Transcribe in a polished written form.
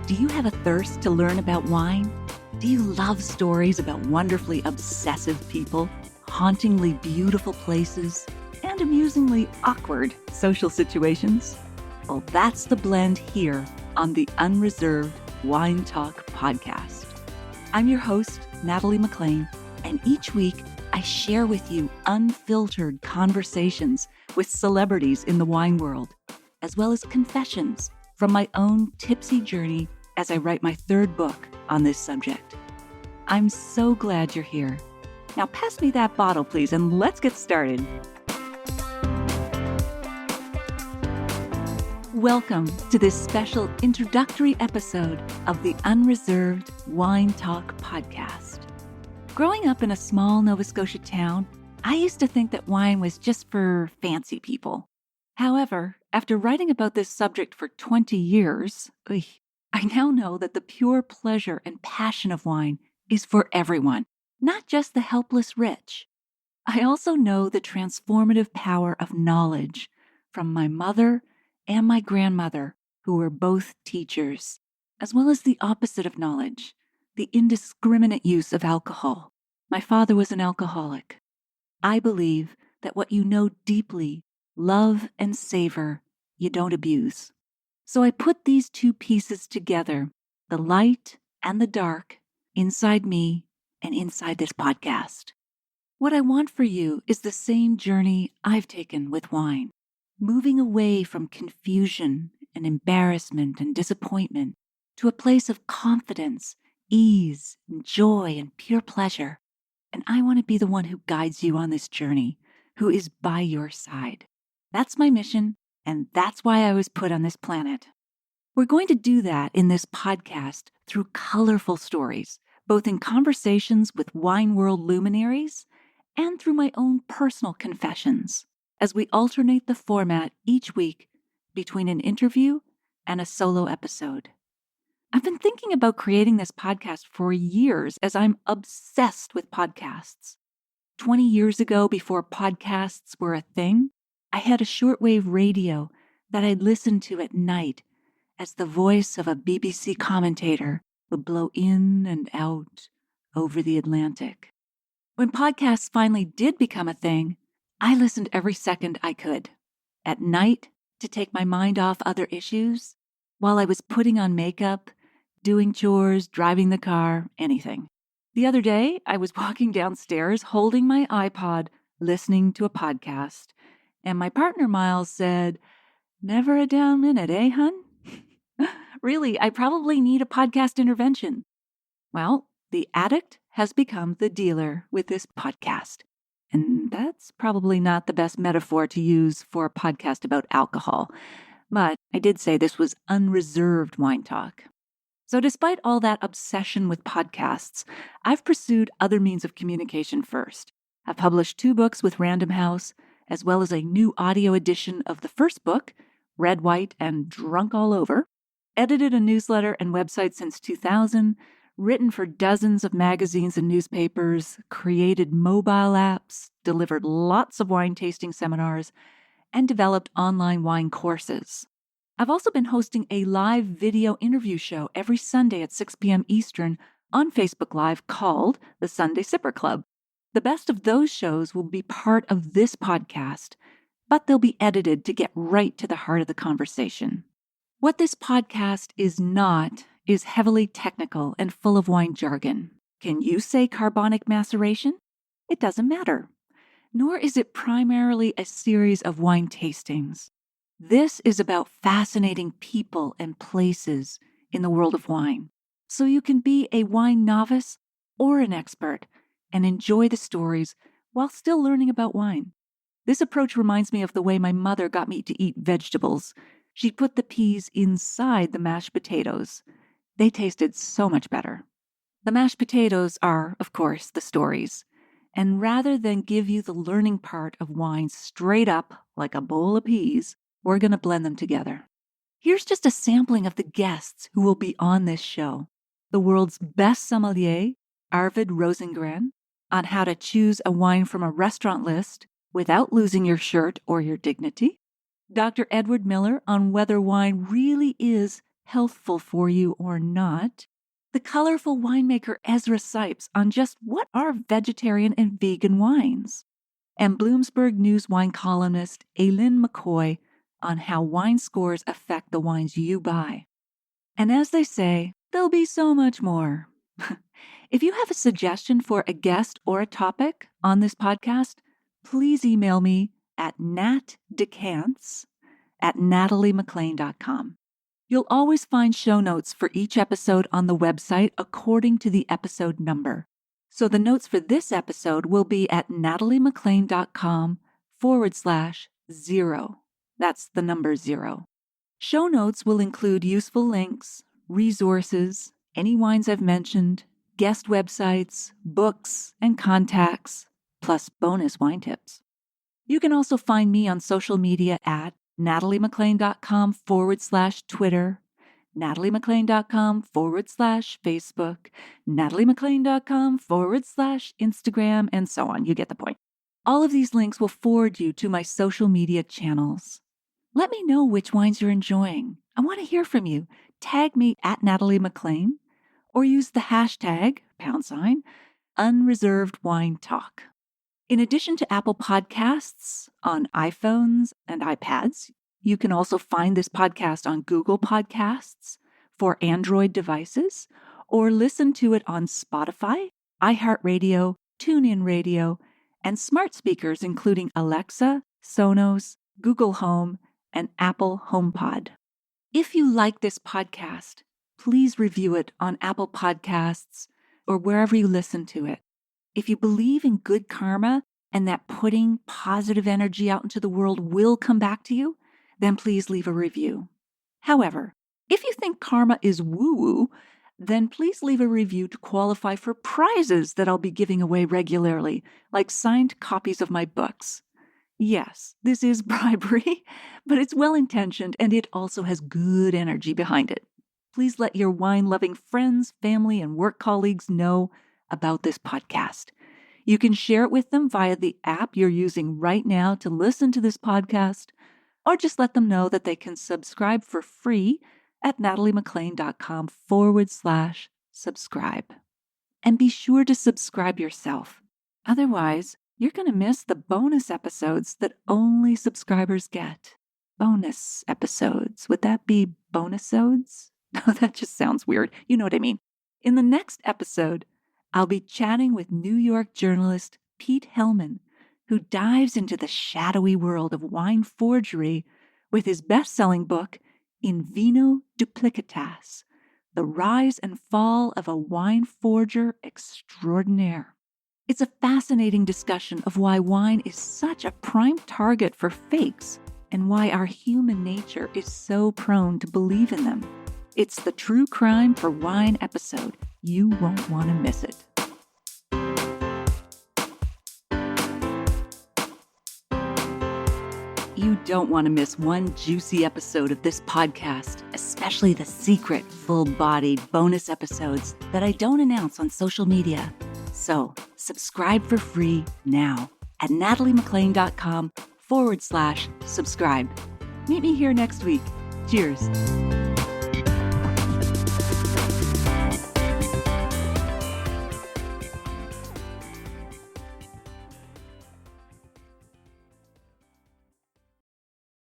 Do you have a thirst to learn about wine? Do you love stories about wonderfully obsessive people, hauntingly beautiful places, and amusingly awkward social situations? Well, that's the blend here on the Unreserved Wine Talk Podcast. I'm your host, Natalie MacLean, and each week I share with you unfiltered conversations with celebrities in the wine world, as well as confessions from my own tipsy journey as I write my third book on this subject. I'm so glad you're here. Now pass me that bottle, please, and let's get started. Welcome to this special introductory episode of the Unreserved Wine Talk Podcast. Growing up in a small Nova Scotia town, I used to think that wine was just for fancy people. However, after writing about this subject for 20 years, I now know that the pure pleasure and passion of wine is for everyone, not just the helpless rich. I also know the transformative power of knowledge from my mother and my grandmother, who were both teachers, as well as the opposite of knowledge, the indiscriminate use of alcohol. My father was an alcoholic. I believe that what you know deeply, love and savor, you don't abuse. So I put these two pieces together, the light and the dark, inside me and inside this podcast. What I want for you is the same journey I've taken with wine, moving away from confusion and embarrassment and disappointment to a place of confidence, ease, and joy and pure pleasure. And I want to be the one who guides you on this journey, who is by your side. That's my mission, and that's why I was put on this planet. We're going to do that in this podcast through colorful stories, both in conversations with wine world luminaries and through my own personal confessions, as we alternate the format each week between an interview and a solo episode. I've been thinking about creating this podcast for years as I'm obsessed with podcasts. 20 years ago, before podcasts were a thing, I had a shortwave radio that I'd listen to at night as the voice of a BBC commentator would blow in and out over the Atlantic. When podcasts finally did become a thing, I listened every second I could. At night, to take my mind off other issues, while I was putting on makeup, doing chores, driving the car, anything. The other day, I was walking downstairs holding my iPod, listening to a podcast, and my partner Miles said, "Never a down minute, eh, hun?" Really, I probably need a podcast intervention. Well, the addict has become the dealer with this podcast. And that's probably not the best metaphor to use for a podcast about alcohol. But I did say this was unreserved wine talk. So despite all that obsession with podcasts, I've pursued other means of communication first. I've published 2 books with Random House, as well as a new audio edition of the first book, Red, White, and Drunk All Over, edited a newsletter and website since 2000, written for dozens of magazines and newspapers, created mobile apps, delivered lots of wine tasting seminars, and developed online wine courses. I've also been hosting a live video interview show every Sunday at 6 p.m. Eastern on Facebook Live called the Sunday Sipper Club. The best of those shows will be part of this podcast, but they'll be edited to get right to the heart of the conversation. What this podcast is not is heavily technical and full of wine jargon. Can you say carbonic maceration? It doesn't matter. Nor is it primarily a series of wine tastings. This is about fascinating people and places in the world of wine, so you can be a wine novice or an expert and enjoy the stories while still learning about wine. This approach reminds me of the way my mother got me to eat vegetables. She put the peas inside the mashed potatoes. They tasted so much better. The mashed potatoes are, of course, the stories. And rather than give you the learning part of wine straight up like a bowl of peas, we're going to blend them together. Here's just a sampling of the guests who will be on this show. The world's best sommelier, Arvid Rosengren, on how to choose a wine from a restaurant list without losing your shirt or your dignity. Dr. Edward Miller on whether wine really is healthful for you or not, the colorful winemaker Ezra Sipes on just what are vegetarian and vegan wines, and Bloomsburg News wine columnist Aileen McCoy on how wine scores affect the wines you buy. And as they say, there'll be so much more. If you have a suggestion for a guest or a topic on this podcast, please email me at natdecants@nataliemaclean.com. You'll always find show notes for each episode on the website according to the episode number. So the notes for this episode will be at nataliemaclean.com/0. That's the number 0. Show notes will include useful links, resources, any wines I've mentioned, guest websites, books, and contacts, plus bonus wine tips. You can also find me on social media at nataliemaclean.com/Twitter, nataliemaclean.com/Facebook, nataliemaclean.com/Instagram, and so on. You get the point. All of these links will forward you to my social media channels. Let me know which wines you're enjoying. I want to hear from you. Tag me at Natalie MacLean or use the hashtag #Unreserved Wine Talk. In addition to Apple Podcasts on iPhones and iPads, you can also find this podcast on Google Podcasts for Android devices or listen to it on Spotify, iHeartRadio, TuneIn Radio, and smart speakers including Alexa, Sonos, Google Home, and Apple HomePod. If you like this podcast, please review it on Apple Podcasts or wherever you listen to it. If you believe in good karma and that putting positive energy out into the world will come back to you, then please leave a review. However, if you think karma is woo-woo, then please leave a review to qualify for prizes that I'll be giving away regularly, like signed copies of my books. Yes, this is bribery, but it's well-intentioned and it also has good energy behind it. Please let your wine-loving friends, family, and work colleagues know about this podcast. You can share it with them via the app you're using right now to listen to this podcast, or just let them know that they can subscribe for free at nataliemaclean.com/subscribe. And be sure to subscribe yourself. Otherwise, you're going to miss the bonus episodes that only subscribers get. Bonus episodes. Would that be bonusodes? No, that just sounds weird. You know what I mean. In the next episode, I'll be chatting with New York journalist Pete Hellman, who dives into the shadowy world of wine forgery with his best-selling book, In Vino Duplicatas, The Rise and Fall of a Wine Forger Extraordinaire. It's a fascinating discussion of why wine is such a prime target for fakes and why our human nature is so prone to believe in them. It's the True Crime for Wine episode. You won't want to miss it. You don't want to miss one juicy episode of this podcast, especially the secret, full-bodied bonus episodes that I don't announce on social media. So, subscribe for free now at nataliemaclean.com/subscribe. Meet me here next week. Cheers.